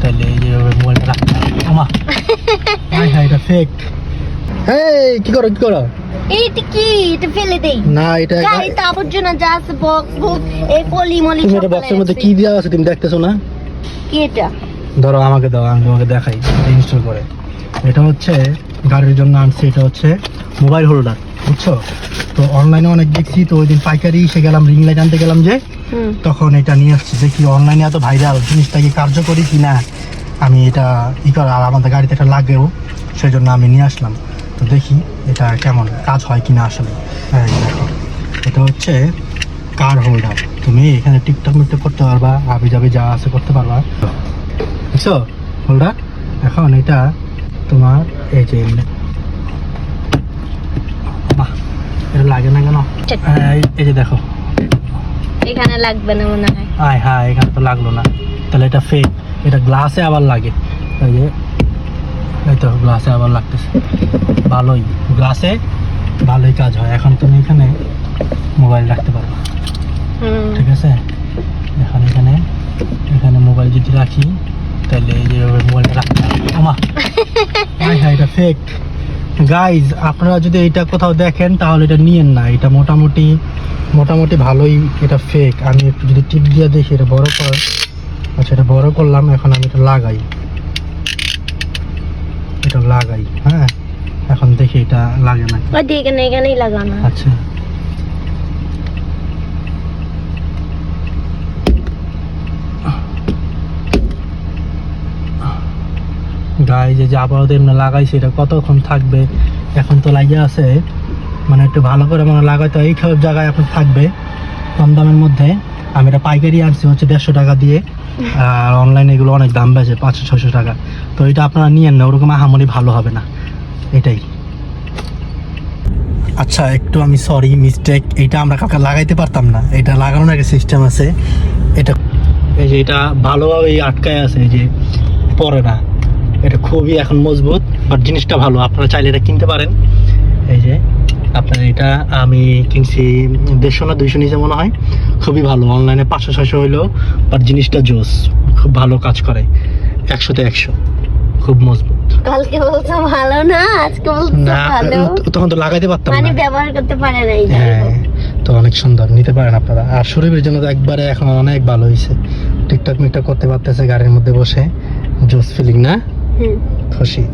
তাহলে এই যে মোবাইলটা রাখতে আমা হাই হাই এটা ফেক। এই কি করো এইটা কি? এটা ফেলে দেই না, এটা গাড়িতে আবর্জনা যা আছে, বক্স বুক, এই পলি মলি তুমি সব এটা বক্সের মধ্যে ফেলে কি দেওয়া আছে তুমি দেখতেছো না? কি এটা? ধরো আমাকে দাও, আমি তোমাকে দেখাই ইনস্টল করে। এটা হচ্ছে গাড়ির জন্য আনছি, এটা হচ্ছে মোবাইল হোল্ডার, বুঝছো? তো অনলাইনে অনেক দেখছি, তো ওই দিন পাইকারি এসে গেলাম, রিং লাইট আনতে গেলাম যে, তখন এটা নিয়ে আসছি যে কি অনলাইনে এত ভাইরাল জিনিসটা কি কার্যকরী কিনা, আমি এটা কর আর আমাদের গাড়িতে এটা লাগেও, সেই জন্য আমি নিয়ে আসলাম। তো দেখি এটা কেমন কাজ হয় কিনা আসলে। এই দেখো, এটা হচ্ছে কার হোল্ডার, তুমি এখানে টিকটক মিকটক করতে পারবা, আবি যাবি যা আছে করতে পারবা, বুঝছো? হোল্ডার এখন এটা তোমার এই যে এটা লাগে না কেন? এই যে দেখো, এখানে লাগবে না মনে হয়। হ্যাঁ এখানে তো লাগলো না, তাহলে এটা ফেক। এটা গ্লাসে আবার লাগে, এই যে এই তো গ্লাসে আবার লাগতেছে, ভালোই গ্লাসে ভালোই কাজ হয়। এখন তুমি এখানে মোবাইল রাখতে পারো, ঠিক আছে? এখন এখানে মোবাইল যদি রাখি তাহলে এই যে মোবাইলটা রাখতে আমা হাই হাই এটা ফেক। গাইজ, আপনারা যদি এটা কোথাও দেখেন তাহলে এটা নিয়েন না, এটা মোটামুটি ভালোই, এটা ফেক। আমি একটু যদি টিপ দিয়ে দেখি এটা বড় কর। আচ্ছা, এটা বড় করলাম, এখন আমি এটা লাগাই, হ্যাঁ এখন দেখি এটা লাগে না। এখানেই লাগানো। আচ্ছা, গাইজ যে আপাতত এমনি লাগাইছে, এটা কতক্ষণ থাকবে? এখন তো লাগিয়ে আছে, মানে একটু ভালো করে মানে লাগাইতে এই সব জায়গায় এখন থাকবে কম দামের মধ্যে। আমি এটা পাইকারি আনছি হচ্ছে 150 টাকা দিয়ে, আর অনলাইনে এগুলো অনেক দাম বেশি, 500-600 টাকা। তো এটা আপনারা নিয়েন না, ওরকম আহামরি ভালো হবে না, এটাই। আচ্ছা, একটু আমি সরি, মিস্টেক, এটা আমরা কাউকে লাগাইতে পারতাম না, এটা লাগানোর একটা সিস্টেম আছে। এটা এই যে এটা ভালোভাবে আটকায় আছে, এই যে পরে না, এটা খুবই এখন মজবুত, বাট জিনিসটা ভালো, আপনারা চাইলে এটা কিনতে পারেন। এই যে আপনার এটা আমি কিনছি 150 না 200 নিচে মনে হয়, খুবই ভালো। অনলাইনে 500-600 হইলেও, বাট জিনিসটা জোস, খুব ভালো কাজ করে, 100-তে 100, খুব মজবুত। কালকে বলছো ভালো না, আজকে বলছো ভালো, তখন তো লাগাইতে পারতাম মানে না, ব্যবহার করতে পারে না। হ্যাঁ, তো অনেক সুন্দর, নিতে পারেন আপনারা। আর শরীরের জন্য তো একবারে এখন অনেক ভালো হয়েছে, টিকটক মিকটক করতে পারতেছে গাড়ির মধ্যে বসে, জোস ফিলিং না? খুশি।